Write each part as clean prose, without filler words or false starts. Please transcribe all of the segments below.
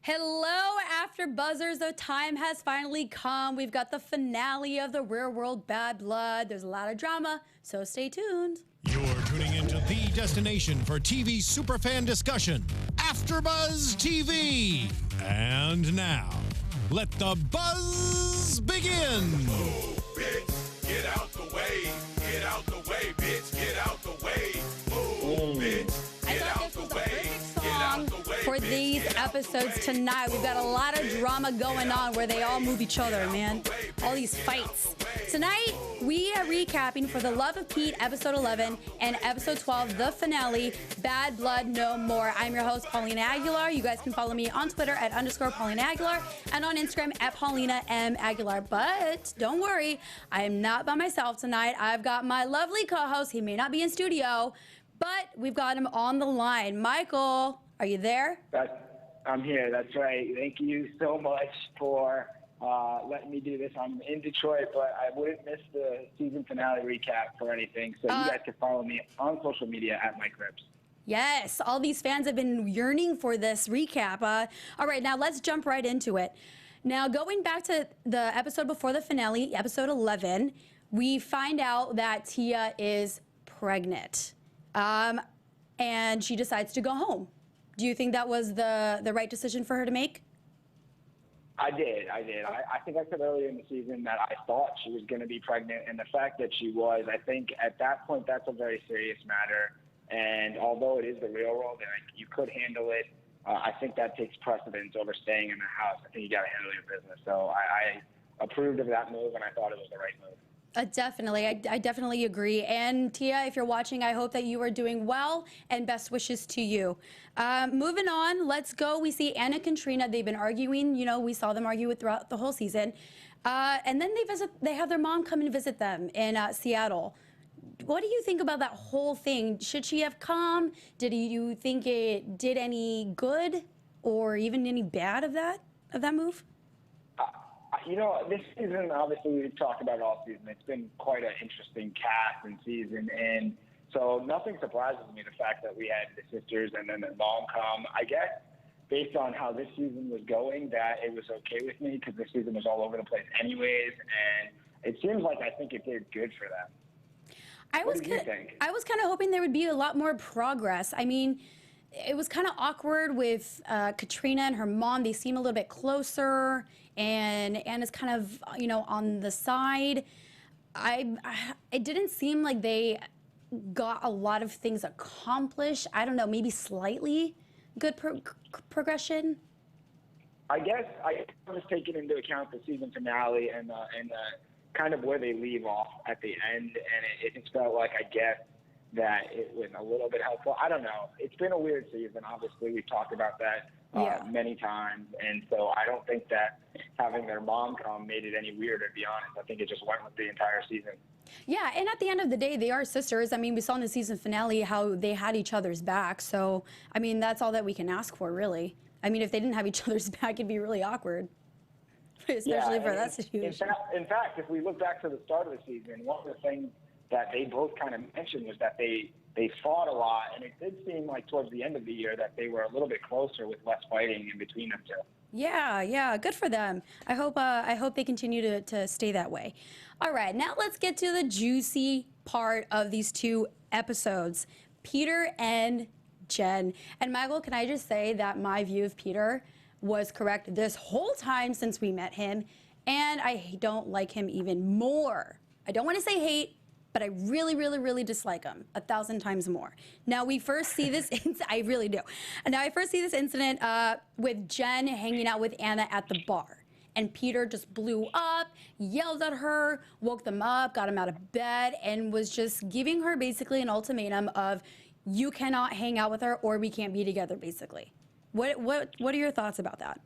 Hello, AfterBuzzers. The time has finally come. We've got the finale of the Real World Bad Blood. There's a lot of drama, so stay tuned. You're tuning into the destination for TV superfan discussion, AfterBuzz TV. And now, let the buzz begin. Move, bitch, get out the way. Get out the way, bitch, get out the way. Move, bitch, get out the way. For these episodes tonight, we've got a lot of drama going on where they all move each other, man. All these fights. Tonight, we are recapping For the Love of Pete, episode 11, and episode 12, the finale, Bad Blood No More. I'm your host, Paulina Aguilar. You guys can follow me on Twitter at _Paulina Aguilar and on Instagram at Paulina M. Aguilar. But don't worry, I am not by myself tonight. I've got my lovely co-host. He may not be in studio, but we've got him on the line. Michael, are you there? I'm here. That's right. Thank you so much for letting me do this. I'm in Detroit, but I wouldn't miss the season finale recap for anything. So you guys can follow me on social media at Mike Rippe. Yes, all these fans have been yearning for this recap. All right, now let's jump right into it. Now, going back to the episode before the finale, episode 11, we find out that Tia is pregnant, and she decides to go home. Do you think that was the right decision for her to make? I did. I think I said earlier in the season that I thought she was going to be pregnant, and the fact that she was, I think at that point that's a very serious matter. And although it is the real world and you could handle it, I think that takes precedence over staying in the house. I think you got to handle your business. So I approved of that move, and I thought it was the right move. Definitely. I definitely agree. And Tia, if you're watching, I hope that you are doing well, and best wishes to you. Moving on, let's go. We see Anna and Katrina. They've been arguing. You know, we saw them argue throughout the whole season. And then they have their mom come and visit them in Seattle. What do you think about that whole thing? Should she have come? Did you think it did any good or even any bad of that move? You know, this season, obviously, we've talked about it all season. It's been quite an interesting cast and season. And so nothing surprises me, the fact that we had the sisters and then the mom come. I guess based on how this season was going, that it was okay with me because the season was all over the place anyways. And it seems like I think it did good for them. What do you think? I was kind of hoping there would be a lot more progress. I mean, it was kind of awkward with Katrina and her mom. They seem a little bit closer, and Anna's kind of, you know, on the side. It didn't seem like they got a lot of things accomplished. I don't know, maybe slightly good progression. I guess I was taking into account the season finale and kind of where they leave off at the end, and it just felt like, I guess, that it was a little bit helpful. I don't know. It's been a weird season. Obviously, we've talked about that many times. And so I don't think that having their mom come made it any weirder, to be honest. I think it just went with the entire season. Yeah, and at the end of the day, they are sisters. I mean, we saw in the season finale how they had each other's back. So, I mean, that's all that we can ask for, really. I mean, if they didn't have each other's back, it'd be really awkward, especially for that situation. In fact, if we look back to the start of the season, one of the things that they both kind of mentioned was that they fought a lot, and it did seem like towards the end of the year that they were a little bit closer with less fighting in between them two. Yeah, good for them. I hope they continue to stay that way. All right, now let's get to the juicy part of these two episodes, Peter and Jenn. And Michael, can I just say that my view of Peter was correct this whole time since we met him, and I don't like him even more. I don't want to say hate, but I really, really, really dislike him 1,000 times more. Now we first see this, I really do. And now I first see this incident with Jenn hanging out with Anna at the bar. And Peter just blew up, yelled at her, woke them up, got him out of bed, and was just giving her basically an ultimatum of, you cannot hang out with her or we can't be together, basically. What are your thoughts about that?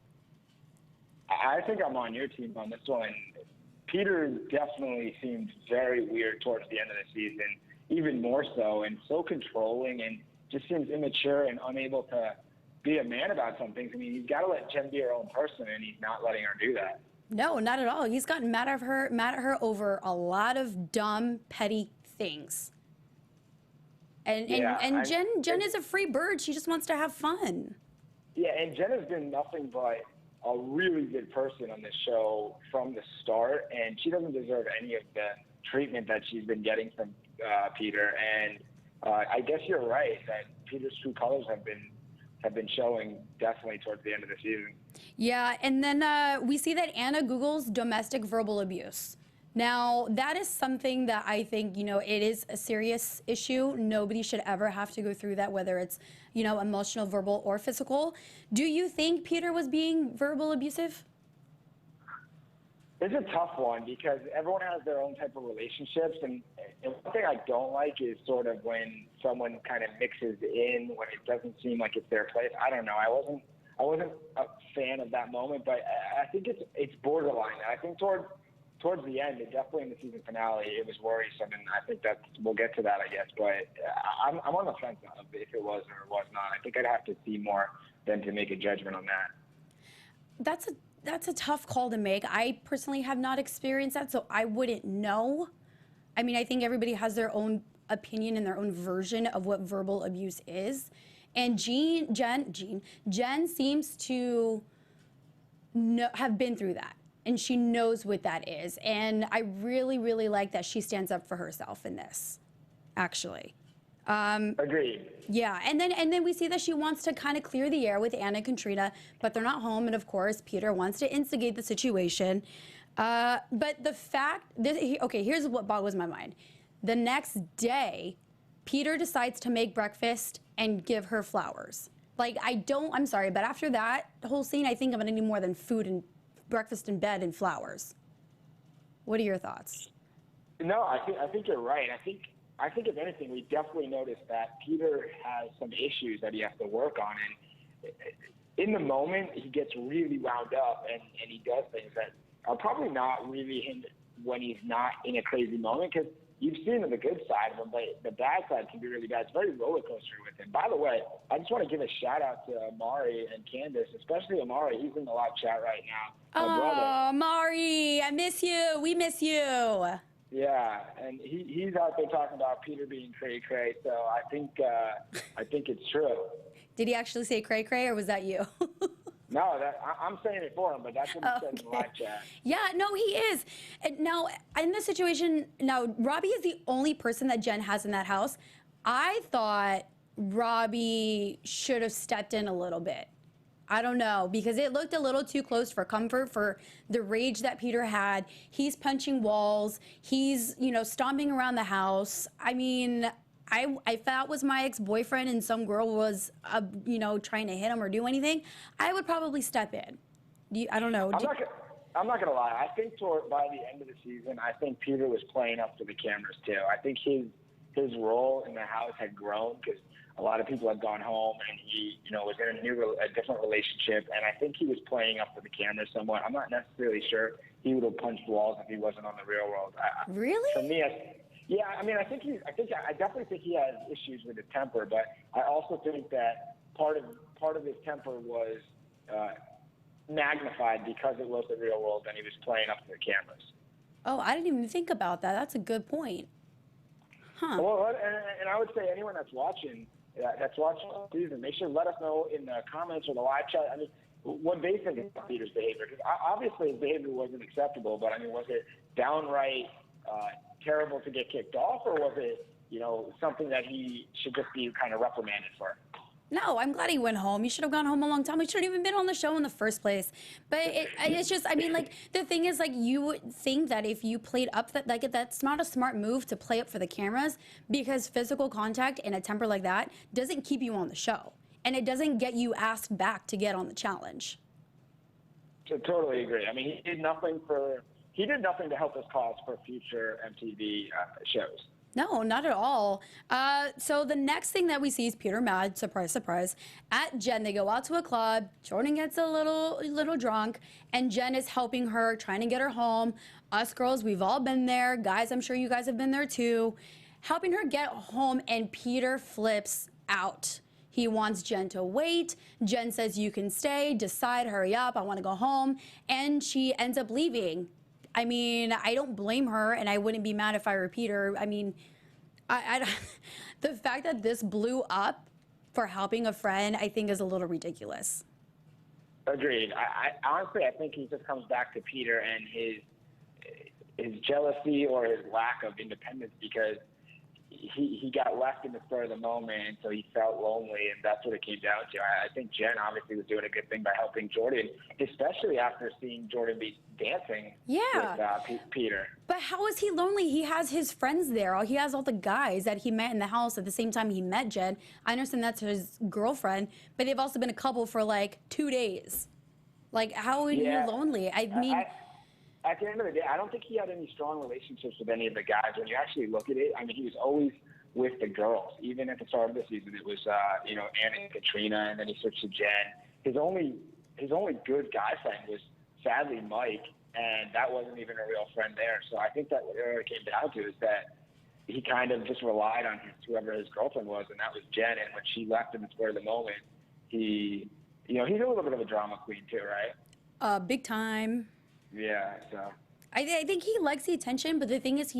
I think I'm on your team on this one. Peter definitely seemed very weird towards the end of the season, even more so, and so controlling, and just seems immature and unable to be a man about some things. I mean, he's got to let Jenn be her own person, and he's not letting her do that. No, not at all. He's gotten mad at her over a lot of dumb, petty things. And Jenn is a free bird. She just wants to have fun. Yeah, and Jenn has been nothing but a really good person on this show from the start, and she doesn't deserve any of the treatment that she's been getting from Peter. And I guess you're right that Peter's true colors have been showing definitely towards the end of the season. Yeah, and then we see that Anna Googles domestic verbal abuse. Now, that is something that I think, it is a serious issue. Nobody should ever have to go through that, whether it's, emotional, verbal, or physical. Do you think Peter was being verbal abusive? It's a tough one because everyone has their own type of relationships, and one thing I don't like is sort of when someone kind of mixes in when it doesn't seem like it's their place. I don't know. I wasn't a fan of that moment, but I think it's borderline. I think towards the end, definitely in the season finale, it was worrisome, and I think that we'll get to that, I guess. But I'm on the fence of if it was or it was not. I think I'd have to see more than to make a judgment on that. That's a tough call to make. I personally have not experienced that, so I wouldn't know. I mean, I think everybody has their own opinion and their own version of what verbal abuse is. And Jenn seems to have been through that. And she knows what that is. And I really, really like that she stands up for herself in this, actually. Agreed. Yeah, and then we see that she wants to kind of clear the air with Anna and Katrina, but they're not home. And of course, Peter wants to instigate the situation. But the fact, okay, here's what boggles my mind. The next day, Peter decides to make breakfast and give her flowers. Like, I'm sorry, but after that whole scene, I think I'm gonna need more than food and breakfast in bed and flowers. What are your thoughts? No, I think you're right. I think if anything, we definitely noticed that Peter has some issues that he has to work on, and in the moment he gets really wound up and he does things that are probably not really him when he's not in a crazy moment, because you've seen the good side of him, but the bad side can be really bad. It's very roller coaster with him. By the way, I just want to give a shout out to Amari and Candace, especially Amari. He's in the live chat right now. My brother. Amari, I miss you. We miss you. Yeah, and he's out there talking about Peter being cray-cray, so I think it's true. Did he actually say cray-cray, or was that you? No, I'm saying it for him, but that's what he said in the live chat. Yeah, no, he is. And now, in this situation, Robbie is the only person that Jenn has in that house. I thought Robbie should have stepped in a little bit. I don't know, because it looked a little too close for comfort for the rage that Peter had. He's punching walls. He's, stomping around the house. I mean, if that was my ex-boyfriend and some girl was, trying to hit him or do anything, I would probably step in. I don't know. I'm not gonna lie. I think by the end of the season, I think Peter was playing up to the cameras too. I think his role in the house had grown because a lot of people had gone home and he, was in a different relationship, and I think he was playing up to the cameras somewhat. I'm not necessarily sure he would have punched walls if he wasn't on the real world. Really? For me, yeah, I mean, I definitely think he has issues with his temper, but I also think that part of his temper was magnified because it was the real world and he was playing up to the cameras. Oh, I didn't even think about that. That's a good point. Huh. Well, and I would say anyone that's watching the season, they should let us know in the comments or the live chat. I mean, what they think about Peter's behavior, because obviously his behavior wasn't acceptable, but I mean, was it downright terrible to get kicked off, or was it, something that he should just be kind of reprimanded for? No, I'm glad he went home. He should have gone home a long time. He shouldn't even been on the show in the first place. But it's just, I mean, like, the thing is, like, you would think that if you played up that, like, that's not a smart move to play up for the cameras, because physical contact and a temper like that doesn't keep you on the show. And it doesn't get you asked back to get on the challenge. I totally agree. I mean, he did nothing to help his cause for future MTV shows. No, not at all. So the next thing that we see is Peter mad, surprise, surprise, at Jenn. They go out to a club. Jordan gets a little drunk, and Jenn is helping her, trying to get her home. Us girls, we've all been there. Guys, I'm sure you guys have been there too. Helping her get home, and Peter flips out. He wants Jenn to wait. Jenn says, you can stay, decide, hurry up, I want to go home. And she ends up leaving. I mean, I don't blame her, and I wouldn't be mad if I were Peter. I mean, the fact that this blew up for helping a friend, I think is a little ridiculous. Agreed. I honestly, I think he just comes back to Peter and his jealousy or his lack of independence, because he got left in the spur of the moment, so he felt lonely, and that's what it came down to. I think Jenn obviously was doing a good thing by helping Jordan, especially after seeing Jordan be dancing with Peter. But how is he lonely? He has his friends there. He has all the guys that he met in the house at the same time he met Jenn. I understand that's his girlfriend, but they've also been a couple for like 2 days. Like, how are you lonely? I mean... At the end of the day, I don't think he had any strong relationships with any of the guys. When you actually look at it, I mean, he was always with the girls. Even at the start of the season, it was, Anna and Katrina, and then he switched to Jenn. His only good guy friend was, sadly, Mike, and that wasn't even a real friend there. So I think that what it came down to is that he kind of just relied on whoever his girlfriend was, and that was Jenn. And when she left in the spur of the moment, he's a little bit of a drama queen too, right? Big time. Yeah, so. I think he likes the attention, but the thing is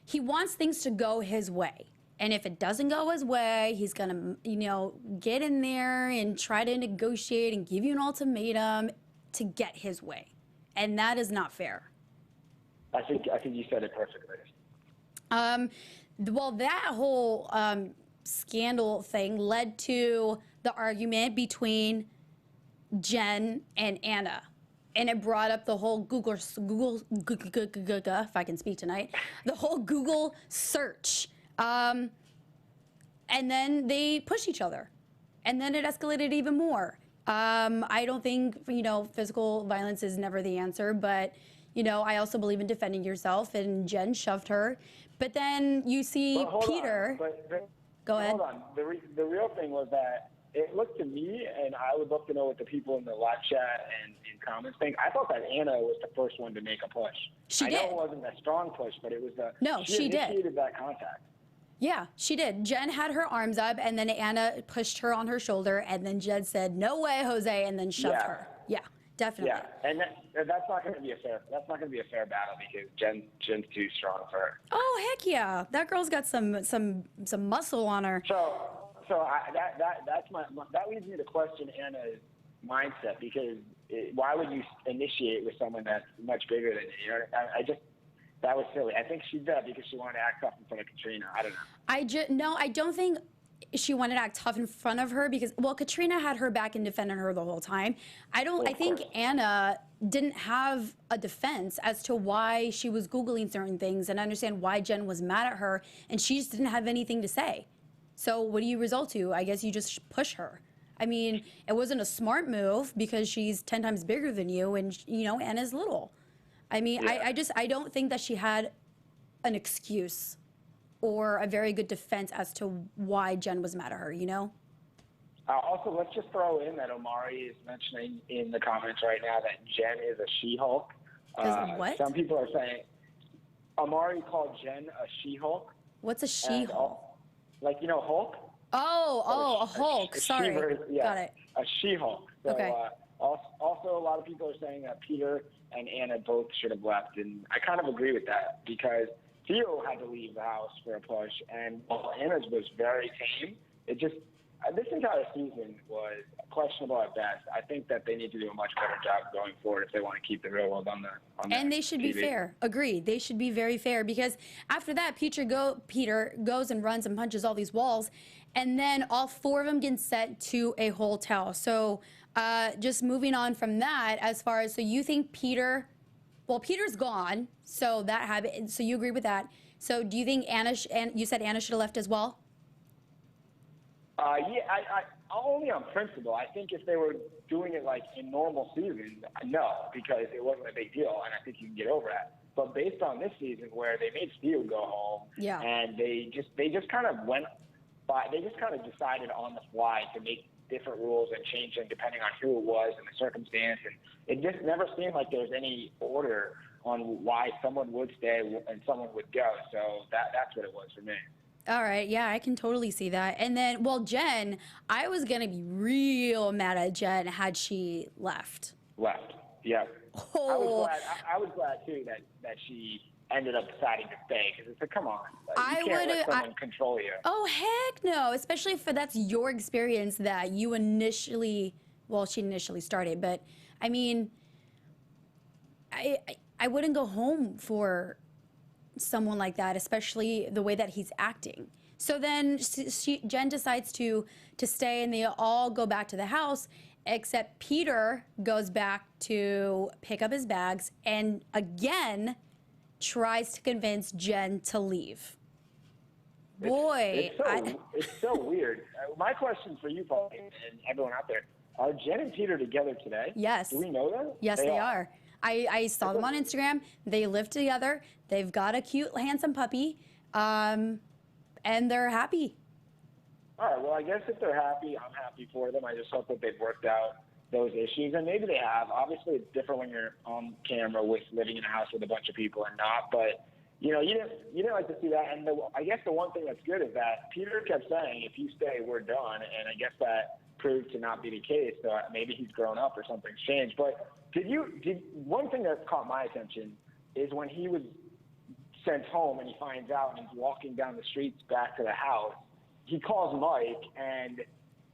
he wants things to go his way. And if it doesn't go his way, he's gonna, get in there and try to negotiate and give you an ultimatum to get his way. And that is not fair. I think you said it perfectly. Well, that whole scandal thing led to the argument between Jenn and Anna. And it brought up the whole Google, if I can speak tonight, the whole Google search. And then they pushed each other. And then it escalated even more. I don't think, physical violence is never the answer, but, I also believe in defending yourself, and Jenn shoved her. But then you see Peter. Go ahead. Hold on. The real thing was that it looked to me, and I would love to know what the people in the live chat and in comments think. I thought that Anna was the first one to make a push. She did. I know it wasn't a strong push, but it was she initiated did. that contact. Yeah, she did. Jenn had her arms up, and then Anna pushed her on her shoulder, and then Jenn said, "No way, Jose," and then shoved her. Yeah, definitely. Yeah, and that's not going to be a fair. That's not going to be a fair battle because Jenn's too strong for her. Oh heck yeah, that girl's got some muscle on her. So that leads me to question Anna's mindset, because why would you initiate with someone that's much bigger than you? That was silly. I think she did that because she wanted to act tough in front of Katrina. I don't know. I don't think she wanted to act tough in front of her because, Katrina had her back and defended her the whole time. I think Anna didn't have a defense as to why she was Googling certain things and understand why Jenn was mad at her, and she just didn't have anything to say. So what do you result to? I guess you just push her. I mean, it wasn't a smart move because she's 10 times bigger than you, and Anna's little. I mean, yeah. I don't think that she had an excuse or a very good defense as to why Jenn was mad at her, Also, let's just throw in that Omari is mentioning in the comments right now that Jenn is a She-Hulk. What? Some people are saying Omari called Jenn a She-Hulk. What's a She-Hulk? Like, Hulk? A Hulk. Sorry. Got it. A She-Hulk. So, okay. Also, a lot of people are saying that Peter and Anna both should have left, and I kind of agree with that because Theo had to leave the house for a push, and while Anna's was very tame, this entire season was questionable at best. I think that they need to do a much better job going forward if they want to keep the real world on the And they should TV. be fair. Agreed. They should be very fair because after that, Peter goes and runs and punches all these walls, and then all 4 of them get sent to a hotel. So just moving on from that, as far as, so you think Peter's gone, so that habit. So you agree with that. So do you think you said Anna should have left as well? Yeah, I only on principle. I think if they were doing it like in normal seasons, no, because it wasn't a big deal, and I think you can get over that. But based on this season, where they made Steve go home, and they just kind of went by, they just kind of decided on the fly to make different rules and change them depending on who it was and the circumstance, and it just never seemed like there was any order on why someone would stay and someone would go. So that's what it was for me. All right, yeah, I can totally see that. And then, Jenn, I was going to be real mad at Jenn had she left. Yeah. Oh. I was glad too that she ended up deciding to stay? Because it's like, come on, like, I you can't let would- someone control you. Oh, heck no. Especially if that's your experience that you initially, well, she initially started, but I mean, I wouldn't go home for someone like that, especially the way that he's acting. So then Jenn decides to stay, and they all go back to the house, except Peter goes back to pick up his bags and again tries to convince Jenn to leave. Boy, It's so weird. My question for you, Paulina, and everyone out there, are Jenn and Peter together today? Yes. Do we know that? Yes, they are. I saw them on Instagram. They live together. They've got a cute, handsome puppy, and they're happy. All right, well, I guess if they're happy, I'm happy for them. I just hope that they've worked out those issues, and maybe they have. Obviously, it's different when you're on camera with living in a house with a bunch of people and not, but, you know, you didn't like to see that. And I guess the one thing that's good is that Peter kept saying, if you stay, we're done, and I guess that proved to not be the case. So maybe he's grown up or something's changed. But one thing that caught my attention is when he was sent home and he finds out and he's walking down the streets back to the house, he calls Mike, and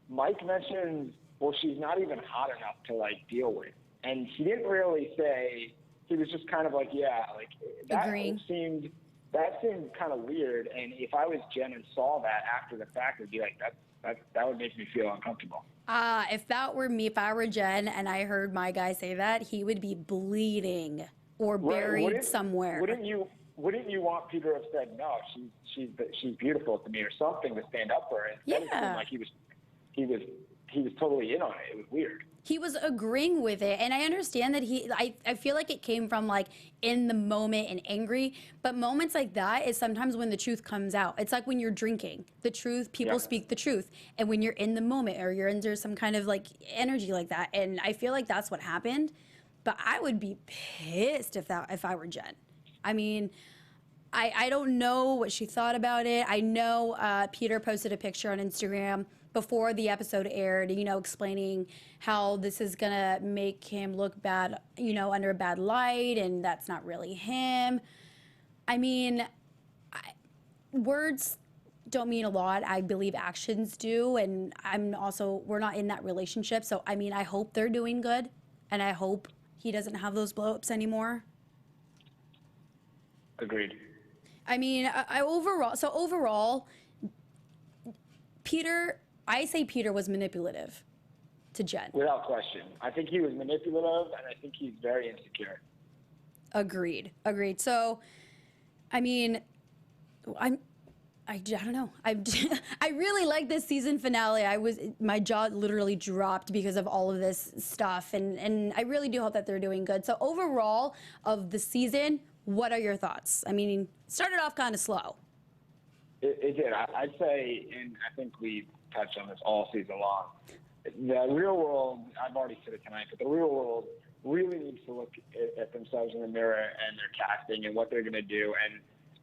Mike mentions, well, she's not even hot enough to, like, deal with. And he didn't really say, he was just kind of like, yeah, like, that Agreeing. seemed kind of weird. And if I was Jenn and saw that after the fact, it'd be like, that would make me feel uncomfortable. If that were me, if I were Jenn and I heard my guy say that, he would be bleeding or buried somewhere. Wouldn't you want Peter to have said, no, she's beautiful to me, or something to stand up for her? Instead, it seemed like he was totally in on it. It was weird. He was agreeing with it, and I understand that I feel like it came from, like, in the moment and angry, but moments like that is sometimes when the truth comes out. It's like when you're drinking. The truth, people speak the truth, and when you're in the moment or you're under some kind of, like, energy like that, and I feel like that's what happened, but I would be pissed if I were Jenn. I mean, I don't know what she thought about it. I know Peter posted a picture on Instagram before the episode aired, you know, explaining how this is gonna make him look bad, you know, under a bad light, and that's not really him. I mean, words don't mean a lot. I believe actions do, and we're not in that relationship, so I mean, I hope they're doing good, and I hope he doesn't have those blow-ups anymore. Agreed. I mean, overall, I say Peter was manipulative to Jenn. Without question. I think he was manipulative, and I think he's very insecure. Agreed. So, I mean, I don't know. I really like this season finale. My jaw literally dropped because of all of this stuff, and I really do hope that they're doing good. So overall of the season, what are your thoughts? I mean, it started off kind of slow. It did. I'd say, and I think we touched on this all season long, the real world, I've already said it tonight, but the real world really needs to look at themselves in the mirror and their casting and what they're going to do,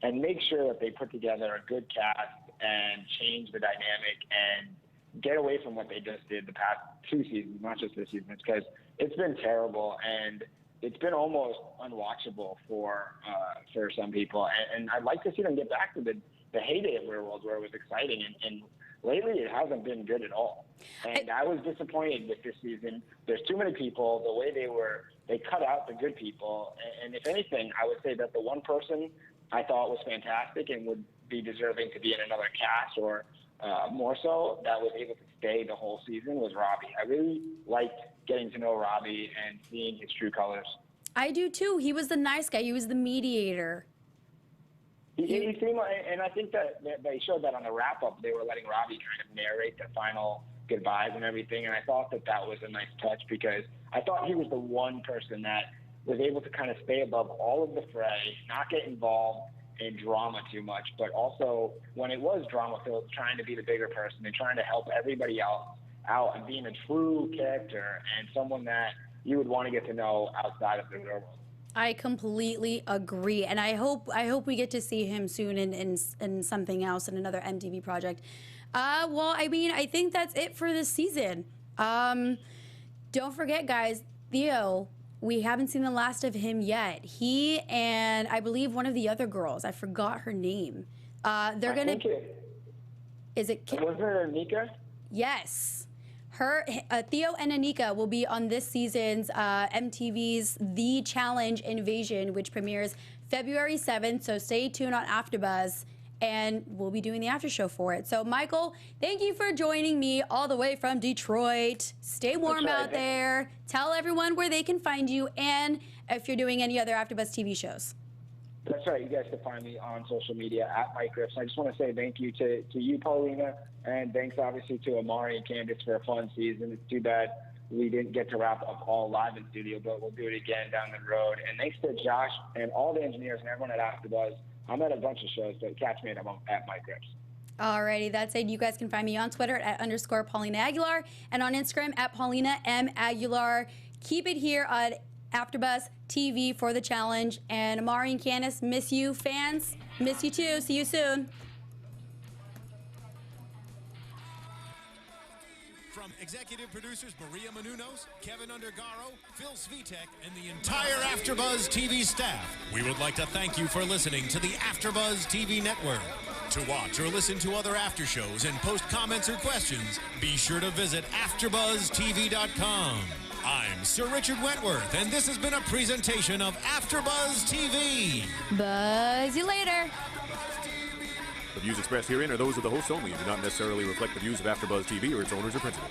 and make sure that they put together a good cast and change the dynamic and get away from what they just did the past 2 seasons, not just this season, because it's been terrible, and it's been almost unwatchable for some people. And I'd like to see them get back to the heyday of Real World where it was exciting. And lately it hasn't been good at all. And I was disappointed with this season. There's too many people. The way they cut out the good people. And if anything, I would say that the one person I thought was fantastic and would be deserving to be in another cast, or more so, that was able to stay the whole season, was Robbie. I really liked getting to know Robbie and seeing his true colors. I do too. He was the nice guy. He was the mediator. He seemed like, and I think that they showed that on the wrap-up. They were letting Robbie kind of narrate the final goodbyes and everything, and I thought that was a nice touch, because I thought he was the one person that was able to kind of stay above all of the fray, not get involved in drama too much, but also when it was drama-filled, trying to be the bigger person and trying to help everybody else out and being a true character and someone that you would want to get to know outside of the real world. I completely agree, and I hope we get to see him soon in something else, in another MTV project. Well, I mean, I think that's it for this season. Don't forget, guys, Theo we haven't seen the last of him yet. He and I believe one of the other girls, I forgot her name. They're going to... Is it... Was it Anika? Yes. Theo and Anika will be on this season's MTV's The Challenge Invasion, which premieres February 7th. So stay tuned on AfterBuzz, and we'll be doing the after show for it. So, Michael, thank you for joining me all the way from Detroit. Stay warm out there. Tell everyone where they can find you, and if you're doing any other AfterBuzz TV shows. That's right. You guys can find me on social media at Mike Rips. I just want to say thank you to you, Paulina, and thanks obviously to Amari and Candace for a fun season. It's too bad we didn't get to wrap up all live in studio, but we'll do it again down the road. And thanks to Josh and all the engineers and everyone at AfterBuzz. I'm at a bunch of shows, but catch me at Mike Rips. Alrighty, that's it. You guys can find me on Twitter at _Paulina Aguilar and on Instagram at Paulina M. Aguilar. Keep it here on AfterBuzz TV for the challenge. And Amari and Candace, miss you. Fans, miss you too. See you soon. From executive producers Maria Menounos, Kevin Undergaro, Phil Svitek, and the entire AfterBuzz TV staff, we would like to thank you for listening to the AfterBuzz TV network. To watch or listen to other after shows and post comments or questions, be sure to visit AfterBuzzTV.com. I'm Sir Richard Wentworth, and this has been a presentation of AfterBuzz TV. Buzz you later. The views expressed herein are those of the hosts only and do not necessarily reflect the views of AfterBuzz TV or its owners or principals.